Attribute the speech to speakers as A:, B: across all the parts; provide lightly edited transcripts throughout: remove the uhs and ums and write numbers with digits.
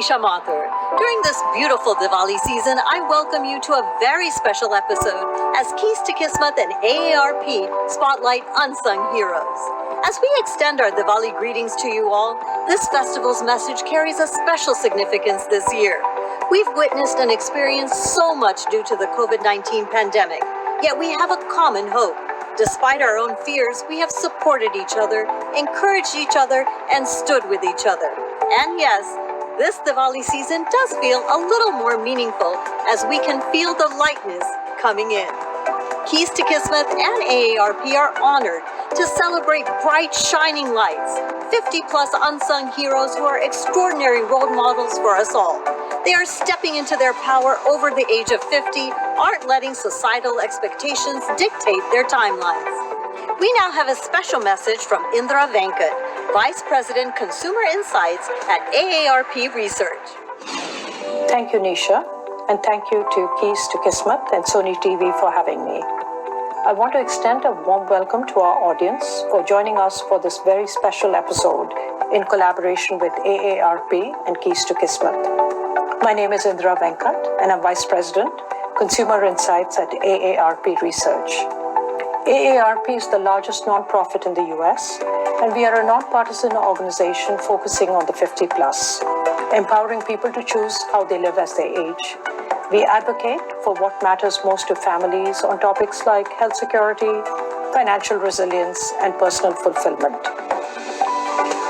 A: Nisha Mathur. During this beautiful Diwali season, I welcome you to a very special episode as Keys to Kismat and AARP spotlight unsung heroes. As we extend our Diwali greetings to you all, this festival's message carries a special significance this year. We've witnessed and experienced so much due to the COVID-19 pandemic, yet we have a common hope. Despite our own fears, we have supported each other, encouraged each other, and stood with each other. And yes, this Diwali season does feel a little more meaningful as we can feel the lightness coming in. Keys to Kismet and AARP are honored to celebrate bright, shining lights, 50-plus unsung heroes who are extraordinary role models for us all. They are stepping into their power over the age of 50, aren't letting societal expectations dictate their timelines. We now have a special message from Indra Venkat, Vice President Consumer Insights at AARP Research.
B: Thank you, Nisha, and thank you to Keys to Kismat and Sony TV for having me. I want to extend a warm welcome to our audience for joining us for this very special episode in collaboration with AARP and Keys to Kismat. My name is Indra Venkat, and I'm Vice President, Consumer Insights at AARP Research. AARP is the largest nonprofit in the US, and we are a nonpartisan organization focusing on the 50-plus, empowering people to choose how they live as they age. We advocate for what matters most to families on topics like health security, financial resilience, and personal fulfillment.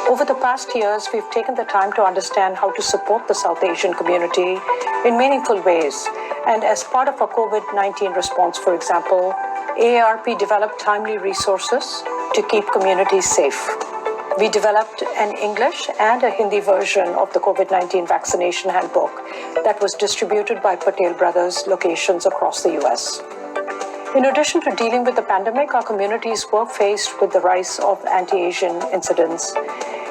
B: Over the past years, we've taken the time to understand how to support the South Asian community in meaningful ways. And as part of our COVID-19 response, for example, AARP developed timely resources to keep communities safe. We developed an English and a Hindi version of the COVID-19 vaccination handbook that was distributed by Patel Brothers locations across the US. In addition to dealing with the pandemic, our communities were faced with the rise of anti-Asian incidents.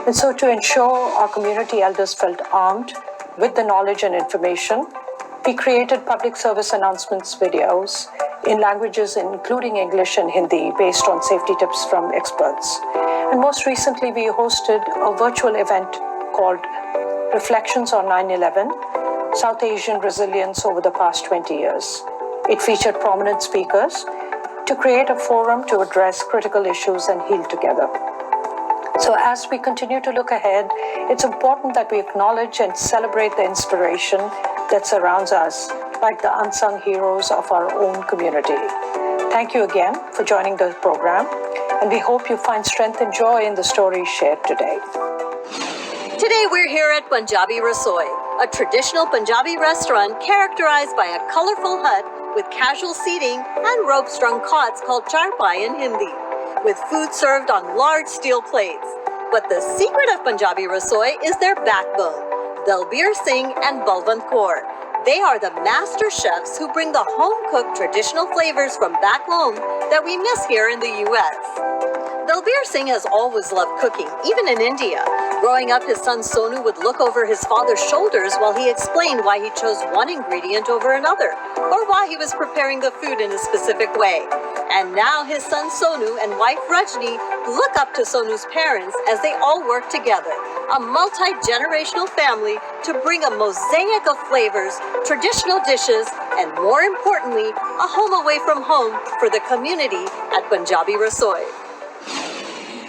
B: And so to ensure our community elders felt armed with the knowledge and information, we created public service announcements videos in languages including English and Hindi based on safety tips from experts. And most recently, we hosted a virtual event called Reflections on 9/11, South Asian Resilience over the past 20 years. It featured prominent speakers to create a forum to address critical issues and heal together. So as we continue to look ahead, it's important that we acknowledge and celebrate the inspiration that surrounds us, like the unsung heroes of our own community. Thank you again for joining the program, and we hope you find strength and joy in the stories shared today.
A: Today we're here at Punjabi Rasoi, a traditional Punjabi restaurant characterized by a colorful hut with casual seating and rope-strung cots called charpai in Hindi, with food served on large steel plates. But the secret of Punjabi Rasoi is their backbone, Dalbir Singh and Balwant Kaur. They are the master chefs who bring the home-cooked traditional flavors from back home that we miss here in the US. Dalbir Singh has always loved cooking, even in India. Growing up, his son Sonu would look over his father's shoulders while he explained why he chose one ingredient over another, or why he was preparing the food in a specific way. And now his son Sonu and wife Rajni look up to Sonu's parents as they all work together, a multi-generational family to bring a mosaic of flavors, traditional dishes, and more importantly, a home away from home for the community at Punjabi Rasoi.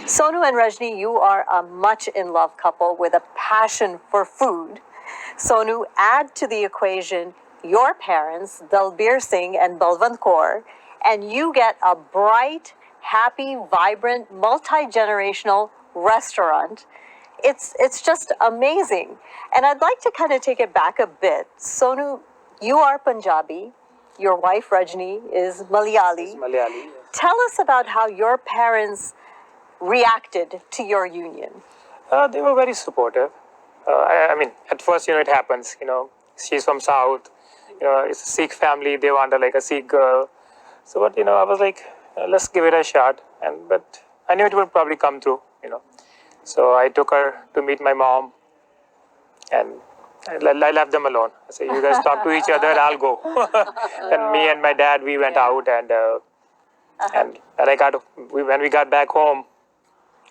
A: Sonu and Rajni, you are a much-in-love couple with a passion for food. Sonu, add to the equation your parents, Dalbir Singh and Balwant Kaur, and you get a bright, happy, vibrant, multi-generational restaurant. It's just amazing. And I'd like to kind of take it back a bit. Sonu, you are Punjabi. Your wife, Rajni, is Malayali.
C: Malayali.
A: Tell us about how your parents reacted to your union.
C: They were very supportive. I mean, at first, it happens, she's from South, it's a Sikh family, they want a Sikh girl. So, but, I was like, let's give it a shot. But I knew it would probably come through, So I took her to meet my mom, and I left them alone. I said, you guys talk to each other, I'll go. And me and my dad, we went out, and when we got back home,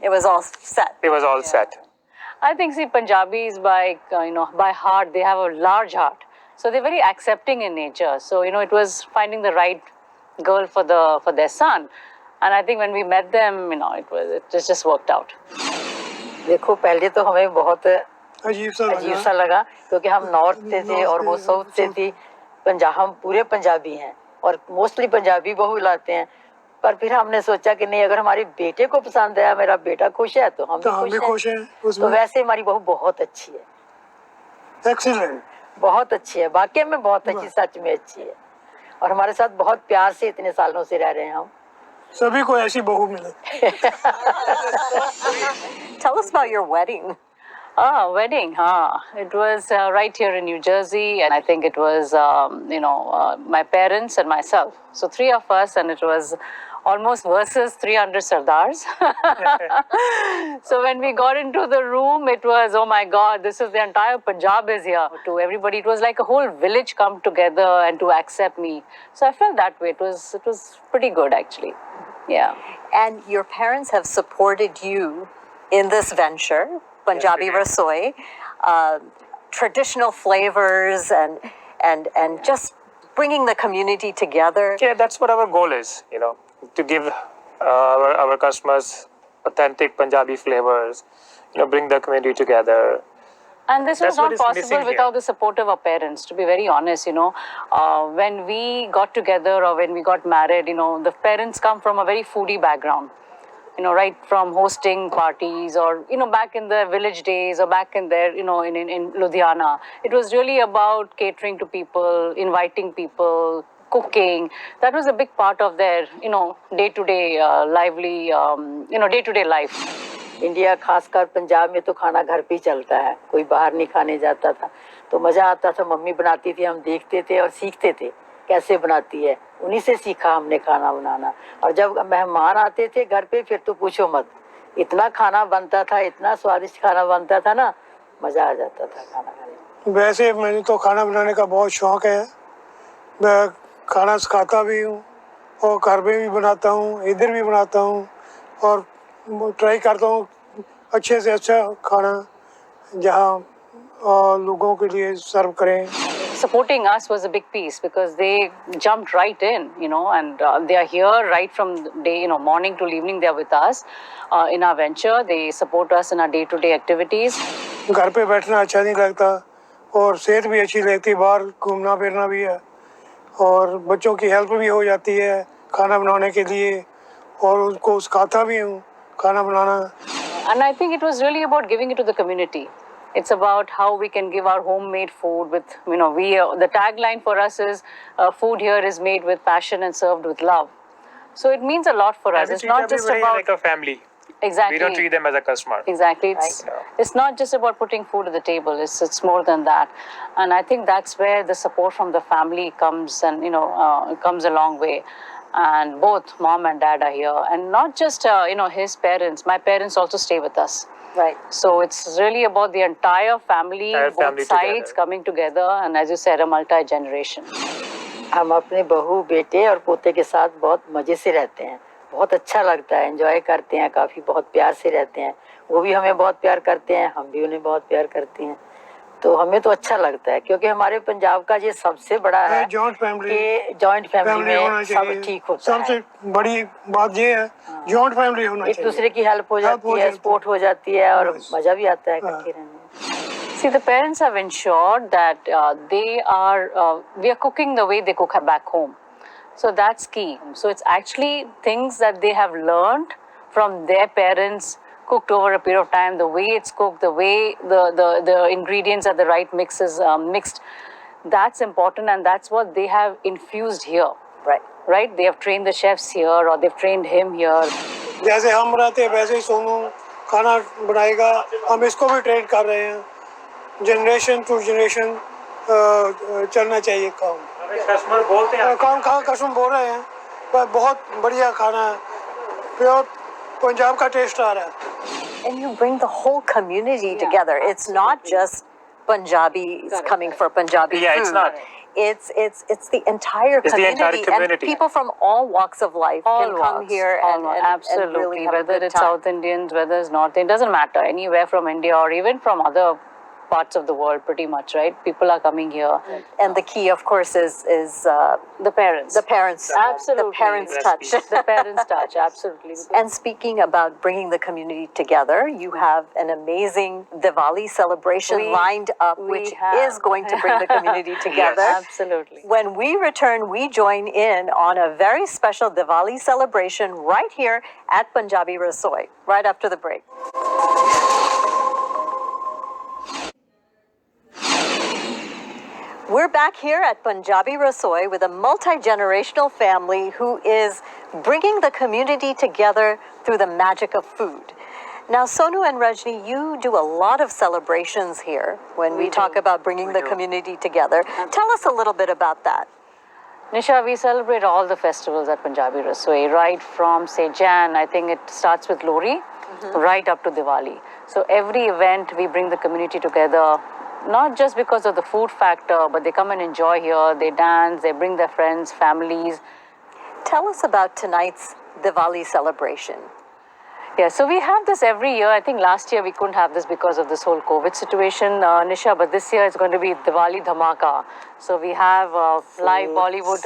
A: it was all set.
C: It was all set.
B: I think, see, Punjabis by heart, they have a large heart. So they're very accepting in nature. So, it was finding the right girl for their son. And I think when we met them, it just worked out. देखो पहले तो हमें बहुत अजीब सा लगा क्योंकि हम नॉर्थ से थे और वो साउथ से थी। हम पूरे पंजाबी हैं और मोस्टली पंजाबी बहू लाते हैं, पर फिर हमने सोचा कि नहीं, अगर हमारे बेटे को पसंद है, मेरा बेटा खुश है, तो हम भी खुश हैं। तो वैसे हमारी बहू बहुत अच्छी है, एक्सीलेंट, बहुत अच्छी है, वाकई में बहुत अच्छी, सच में अच्छी है, और हमारे साथ बहुत प्यार से इतने सालों से रह रहे हैं हम। सभी को ऐसी बहू मिले।
A: Tell us about your wedding.
B: Wedding, it was right here in New Jersey, and I think it was, my parents and myself. So 3 of us, and it was almost versus 300 Sardars. So when we got into the room, it was, oh my God, this is the entire Punjab is here. To everybody, it was like a whole village come together and to accept me. So I felt that way. It was pretty good, actually. Yeah.
A: And your parents have supported you in this venture, Punjabi Rasoi, traditional flavors and just bringing the community together.
C: Yeah, that's what our goal is, to give our customers authentic Punjabi flavors, bring the community together.
B: And this was not possible without the support of our parents, to be very honest, when we got together or when we got married, the parents come from a very foodie background. Right from hosting parties or, back in the village days or back in there, in Ludhiana. It was really about catering to people, inviting people, cooking. That was a big part of their, day-to-day lively, day-to-day life.
D: India खासकर पंजाब में तो खाना घर पे ही चलता है, कोई बाहर नहीं खाने जाता था, तो मज़ा आता था। मम्मी बनाती थी, हम देखते थे और सीखते थे कैसे बनाती है, उन्हीं से सीखा हमने खाना बनाना। और जब मेहमान आते थे घर पे, फिर तो पूछो मत, इतना खाना बनता था, इतना स्वादिष्ट खाना बनता था ना, मज़ा आ जाता था खाना खाने।
E: वैसे मैंने तो खाना बनाने का बहुत शौक़ है, मैं खाना सिखाता भी हूँ और घर में भी बनाता हूँ, इधर भी बनाता हूँ और ट्राई करता हूँ अच्छे से अच्छा खाना जहाँ लोगों के लिए सर्व करें।
B: Supporting us was a big piece because they jumped right in, and they are here right from day, morning till evening. They are with us in our venture. They support us in our day-to-day activities.
E: घर पे बैठना अच्छा नहीं लगता और सेहत भी अच्छी लगती, बाहर घूमना फिरना भी है और बच्चों की हेल्प भी हो जाती है खाना बनाने के लिए और उनको सिखाता भी हूँ खाना बनाना।
B: And I think it was really about giving it to the community. It's about how we can give our homemade food with, the tagline for us is food here is made with passion and served with love. So it means a lot for us. It's not just about
C: like a family.
B: Exactly.
C: We don't treat them as a customer.
B: Exactly. It's not just about putting food at the table. It's more than that. And I think that's where the support from the family comes and, comes a long way. And both mom and dad are here. And not just, his parents. My parents also stay with us.
D: Right.
B: So it's really about the entire family, both sides coming together, and as you said, a multi-generation.
D: हम अपने बहू, बेटे और पोते के साथ बहुत मज़े से रहते हैं, बहुत अच्छा लगता है, एंजॉय करते हैं, काफ़ी बहुत प्यार से रहते हैं। वो भी हमें बहुत प्यार करते हैं, हम भी उन्हें बहुत प्यार करते हैं। तो हमें तो अच्छा लगता है क्योंकि हमारे पंजाब का ये सबसे बड़ा है
E: जॉइंट फैमिली
D: में सब ठीक होता है।
E: सबसे बड़ी बात ये है जॉइंट फैमिली होना चाहिए,
D: एक दूसरे की हेल्प हो जाती है, सपोर्ट हो जाती है और मज़ा भी आता है इकट्ठे रहने में।
B: See, the parents have ensured that we are cooking the way they cook back home. So that's key. So it's actually things that they have learned from their parents, cooked over a period of time, the way it's cooked, the way the ingredients are the right mixes mixed. That's important, and that's what they have infused here. Right? They have trained the chefs here, or they've trained him here.
E: जैसे हम रहते हैं वैसे ही सोनू खाना बनाएगा, हम इसको भी ट्रेन कर रहे हैं। जनरेशन टू जनरेशन चलना चाहिए काम।
C: कस्टमर बोलते हैं,
E: कस्टमर बोल रहे हैं, पर बहुत बढ़िया खाना है, प्योर पंजाब का टेस्ट आ रहा है।
A: And you bring the whole community together. It's not just Punjabis coming for Punjabi food.
C: It's not.
A: it's the entire
C: It's the
A: community,
C: entire community.
A: and people from all walks of life can come here and
B: absolutely,
A: really have a
B: whether
A: good
B: it's
A: time.
B: South Indians, whether it's North Indian, doesn't matter, anywhere from India or even from other parts of the world, pretty much, right? People are coming here.
A: And the key, of course, is
B: The parents.
A: the parents.
B: Absolutely.
A: The parents' touch.
B: The parents' touch, absolutely.
A: And speaking about bringing the community together, you have an amazing Diwali celebration lined up, which is going to bring the community together.
B: Absolutely.
A: When we return, we join in on a very special Diwali celebration right here at Punjabi Rasoi, right after the break. We're back here at Punjabi Rasoi with a multi-generational family who is bringing the community together through the magic of food. Now, Sonu and Rajni, you do a lot of celebrations here when we talk about bringing the community together. Tell us a little bit about that.
B: Nisha, we celebrate all the festivals at Punjabi Rasoi, right from, say, Jan, I think it starts with Lori, right up to Diwali. So every event, we bring the community together, not just because of the food factor, but they come and enjoy here, they dance, they bring their friends, families.
A: Tell us about tonight's Diwali celebration.
B: Yeah, so we have this every year. I think last year we couldn't have this because of this whole COVID situation, Nisha, but this year it's going to be Diwali Dhamaka. So we have live Bollywood,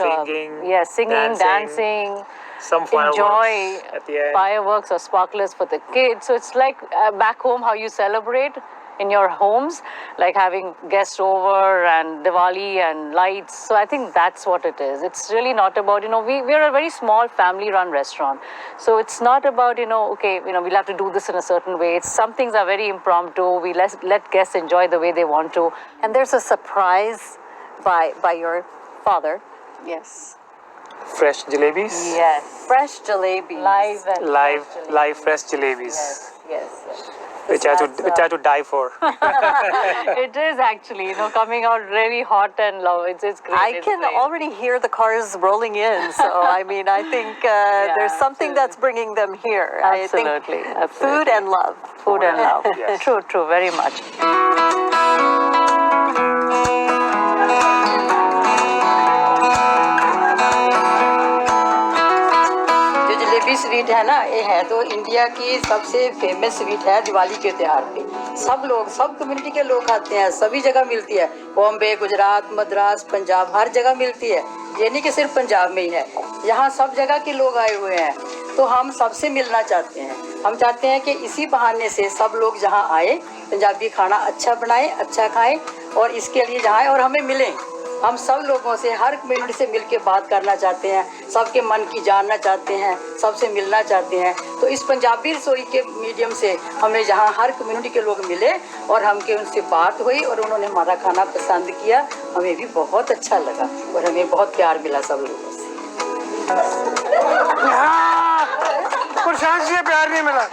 B: singing, dancing,
C: some fireworks
B: enjoy
C: at the end.
B: fireworks or sparklers for the kids. So it's like back home how you celebrate in your homes, like having guests over and Diwali and lights. So I think that's what it is. It's really not about, we're a very small family-run restaurant. So it's not about, we'll have to do this in a certain way. Some things are very impromptu. We let guests enjoy the way they want to.
A: And there's a surprise by your father.
B: Yes.
C: Fresh jalebis.
B: Yes.
A: Fresh jalebis.
C: Live fresh jalebis.
B: Yes.
C: Which I had to die for.
B: It is actually, coming out really hot and love. It's great.
A: I can already hear the cars rolling in. So, I think there's something that's bringing them here.
B: Absolutely.
A: I think food and love.
B: Food and love.
C: Yes.
B: True, very much.
F: Jalebi sweet है ना, ये है तो India की सबसे famous sweet है दिवाली के त्यौहार पे। सब कम्युनिटी के लोग खाते हैं, सभी जगह मिलती है, बॉम्बे, गुजरात, मद्रास, पंजाब, हर जगह मिलती है। ये नहीं कि सिर्फ पंजाब में ही है, यहाँ सब जगह के लोग आए हुए हैं। तो हम सबसे मिलना चाहते हैं। हम चाहते हैं कि इसी बहाने से सब लोग जहाँ आए, पंजाबी खाना अच्छा बनाएं, अच्छा खाएं, और इसके लिए जहाँ आए और हमें मिलें। हम सब लोगों से, हर कम्युनिटी से मिलके बात करना चाहते हैं, सबके मन की जानना चाहते हैं, सबसे मिलना चाहते हैं। तो इस पंजाबी रसोई के मीडियम से हमें जहाँ हर कम्युनिटी के लोग मिले और हमके उनसे बात हुई और उन्होंने हमारा खाना पसंद किया, हमें भी बहुत अच्छा लगा और हमें बहुत प्यार मिला सब लोगों से।
E: प्रशांत से प्यार नहीं मिला।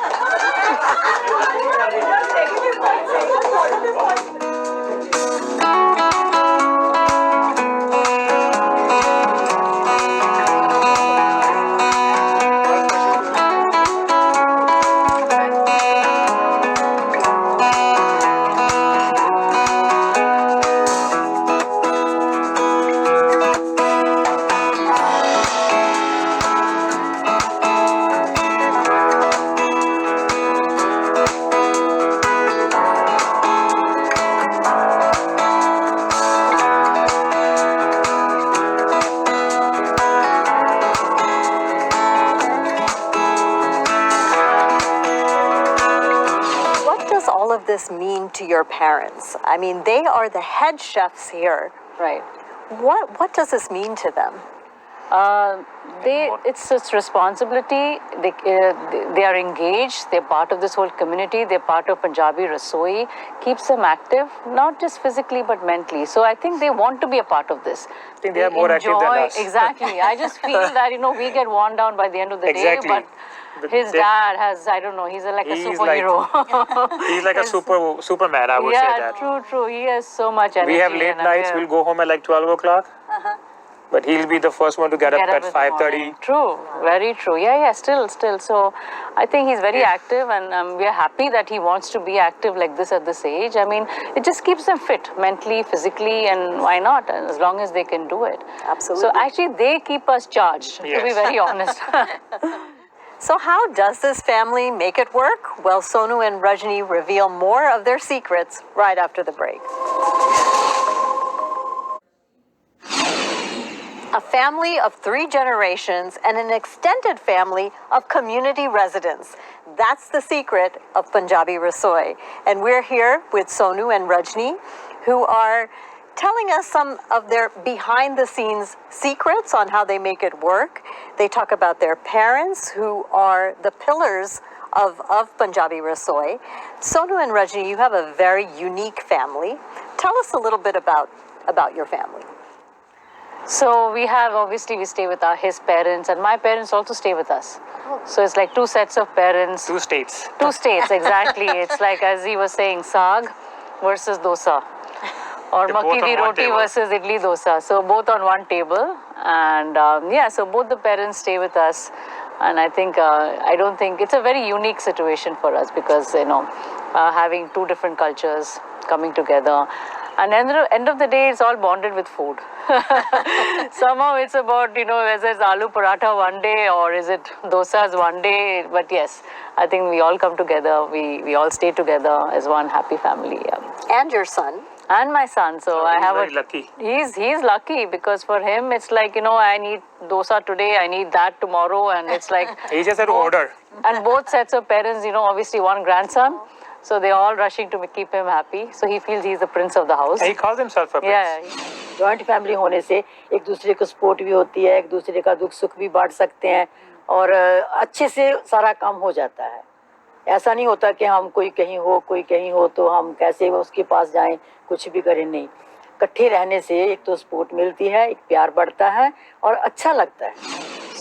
A: This mean to your parents? I mean, they are the head chefs here.
B: Right.
A: What does this mean to them?
B: It's responsibility. They are engaged. They're part of this whole community. They're part of Punjabi Rasoi. Keeps them active, not just physically but mentally. So I think they want to be a part of this.
C: I think they are more active than us.
B: Exactly. I just feel that we get worn down by the end of the day. But his dad has, I don't know, he's like a superhero.
C: He's like a Superman, I would say that.
B: Yeah, true. He has so much energy.
C: We have late nights, we'll go home at like 12 o'clock. but he'll be the first one to get up at
G: in the
C: 5:30.
G: morning. True, very true. Yeah, still. So I think he's very active, and we are happy that he wants to be active like this at this age. I mean, it just keeps them fit mentally, physically, and why not? And as long as they can do it.
A: Absolutely.
G: So actually, they keep us charged, to be
C: Yes.
G: very honest.
A: So how does this family make it work? Well, Sonu and Rajni reveal more of their secrets right after the break. A family of 3 generations and an extended family of community residents. That's the secret of Punjabi Rasoi. And we're here with Sonu and Rajni, who are telling us some of their behind-the-scenes secrets on how they make it work. They talk about their parents, who are the pillars of Punjabi Rasoi. Sonu and Rajni, you have a very unique family. Tell us a little bit about your family.
G: So we stay with his parents, and my parents also stay with us. So it's like 2 sets of parents.
C: 2 states.
G: 2 states, exactly. It's like, as he was saying, saag versus dosa. Or
C: They're both
G: makki di
C: on one
G: roti
C: table.
G: versus idli dosa. So both on one table. And so both the parents stay with us. And I think, I don't think, it's a very unique situation for us because, having 2 different cultures coming together. And end of the day, it's all bonded with food. Somehow it's about, whether it's aloo paratha one day or is it dosas one day. But yes, I think we all come together. We all stay together as one happy family. Yeah.
A: And your son.
G: And my son. So I
C: He's
G: have
C: very lucky.
G: He's lucky because for him, it's like, I need dosa today, I need that tomorrow. And it's like...
C: He just had to order.
G: And both sets of parents, obviously one grandson. So they're all rushing to keep him happy. So he feels he's the prince of the house.
C: He calls himself a prince.
G: Yeah.
D: Joint family होने से एक दूसरे को support भी होती है, एक दूसरे का दुख सुख भी बांट सकते हैं और अच्छे से सारा काम हो जाता है. ऐसा नहीं होता कि हम कोई कहीं हो तो हम कैसे उसके पास जाएं, कुछ भी करें. नहीं, इकट्ठे रहने से एक तो सपोर्ट मिलती है, एक प्यार बढ़ता है और अच्छा लगता है.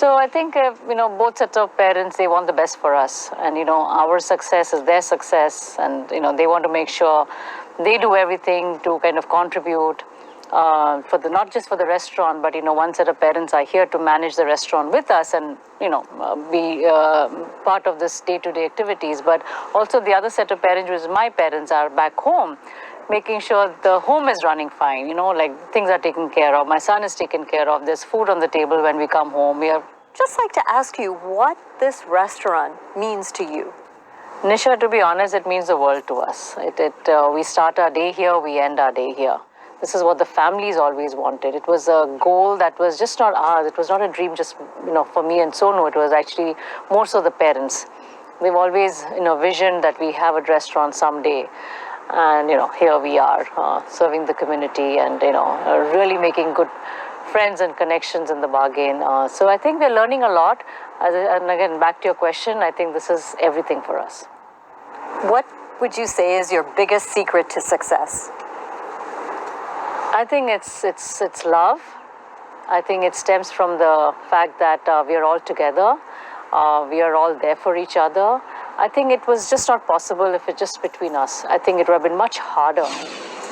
G: So I think, both sets of parents, they want the best for us. And, our success is their success. And, they want to make sure they do everything to kind of contribute not just for the restaurant, but, one set of parents are here to manage the restaurant with us and, be part of this day-to-day activities. But also the other set of parents, which is my parents, are back home, making sure the home is running fine, like things are taken care of. My son is taken care of. There's food on the table when we come home. We are
A: Just like to ask you what this restaurant means to you.
G: Nisha, to be honest, it means the world to us. We start our day here, we end our day here. This is what the families always wanted. It was a goal that was just not ours. It was not a dream just, for me and Sonu. It was actually more so the parents. They've always, visioned that we have a restaurant someday. And, here we are, serving the community and, really making good friends and connections in the bargain. So I think we're learning a lot. And again, back to your question, I think this is everything for us.
A: What would you say is your biggest secret to success?
G: I think it's love. I think it stems from the fact that we are all together. We are all there for each other. I think it was just not possible if it's just between us. I think it would have been much harder.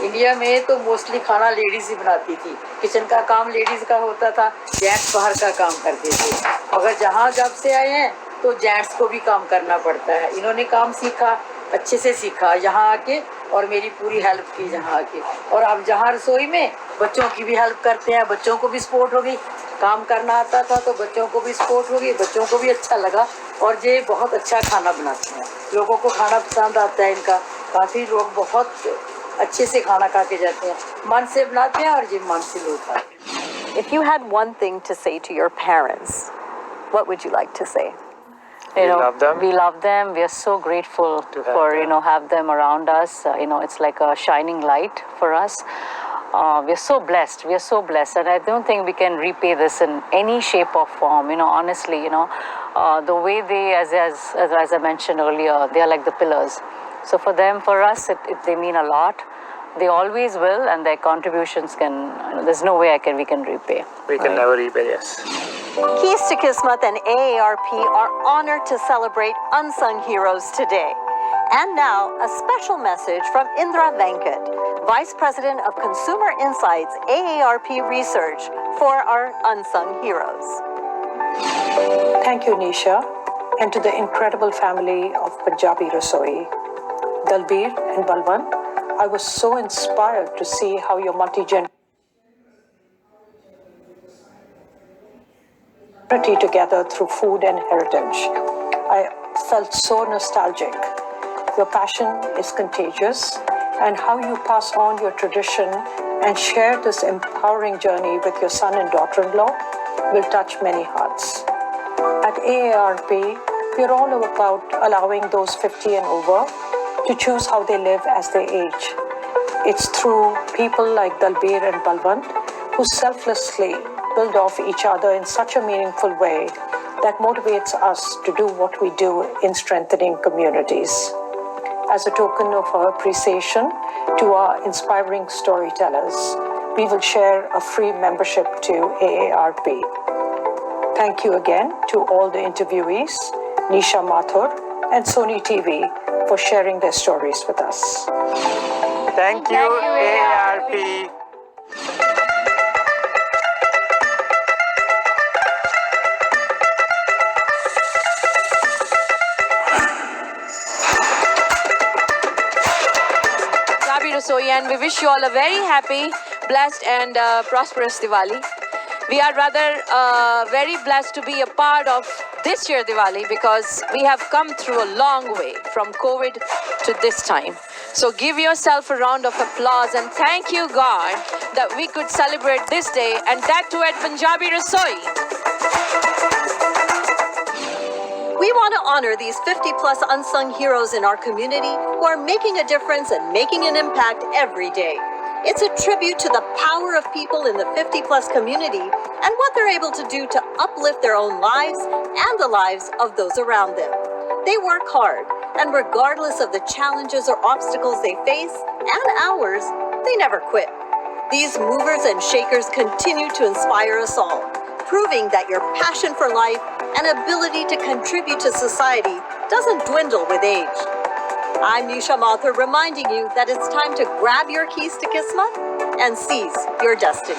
F: India में तो mostly खाना ladies ही बनाती थी. Kitchen का काम ladies का होता था, जेंट्स बाहर का काम करते थे. मगर जहाँ जब से आए हैं तो जेंट्स को भी काम करना पड़ता है. इन्होंने काम सीखा, अच्छे से सीखा यहाँ आके और मेरी पूरी हेल्प की यहाँ आके. और अब जहाँ रसोई में बच्चों की भी हेल्प करते हैं, बच्चों को भी सपोर्ट हो गई. काम करना आता था तो बच्चों को भी सपोर्ट हो गई, बच्चों को भी अच्छा लगा और ये बहुत अच्छा खाना बनाते हैं. लोगों को खाना पसंद आता है इनका. काफ़ी लोग बहुत अच्छे से खाना खा के जाते हैं, मन से बनाते हैं और ये मन से लोग खाते हैं.
A: If you had one thing to say to your parents, what would you like to say?
C: We love them.
G: We love them. We are so grateful
C: To have
G: for
C: them.
G: have them around us. It's like a shining light for us. We are so blessed. We are so blessed, and I don't think we can repay this in any shape or form. Honestly, the way they, as I mentioned earlier, they are like the pillars. So for them, for us, they mean a lot. They always will, and their contributions there's no way we can repay.
C: We can never repay, yes.
A: Keys to Kismat and AARP are honored to celebrate unsung heroes today. And now, a special message from Indra Venkat, Vice President of Consumer Insights, AARP Research, for our unsung heroes.
B: Thank you, Nisha, and to the incredible family of Punjabi Rasoi. Dalbir and Balwant, I was so inspired to see how your multi-generational together through food and heritage. I felt so nostalgic. Your passion is contagious, and how you pass on your tradition and share this empowering journey with your son and daughter-in-law will touch many hearts. At AARP, we're all about allowing those 50 and over to choose how they live as they age. It's through people like Dalbir and Balwant who selflessly build off each other in such a meaningful way that motivates us to do what we do in strengthening communities. As a token of our appreciation to our inspiring storytellers, we will share a free membership to AARP. Thank you again to all the interviewees, Nisha Mathur and Sony TV, for sharing their stories with us.
C: Thank you, AARP.
H: Punjabi Rasoi, and we wish you all a very happy, blessed and prosperous Diwali. We are rather very blessed to be a part of this year Diwali because we have come through a long way from COVID to this time. So give yourself a round of applause and thank you God that we could celebrate this day, and that too at Punjabi Rasoi.
A: We want to honor these 50-plus unsung heroes in our community who are making a difference and making an impact every day. It's a tribute to the power of people in the 50-plus community and what they're able to do to uplift their own lives and the lives of those around them. They work hard, and regardless of the challenges or obstacles they face and ours, they never quit. These movers and shakers continue to inspire us all, proving that your passion for life and ability to contribute to society doesn't dwindle with age. I'm Nisha Mathur, reminding you that it's time to grab your keys to Kismat and seize your destiny.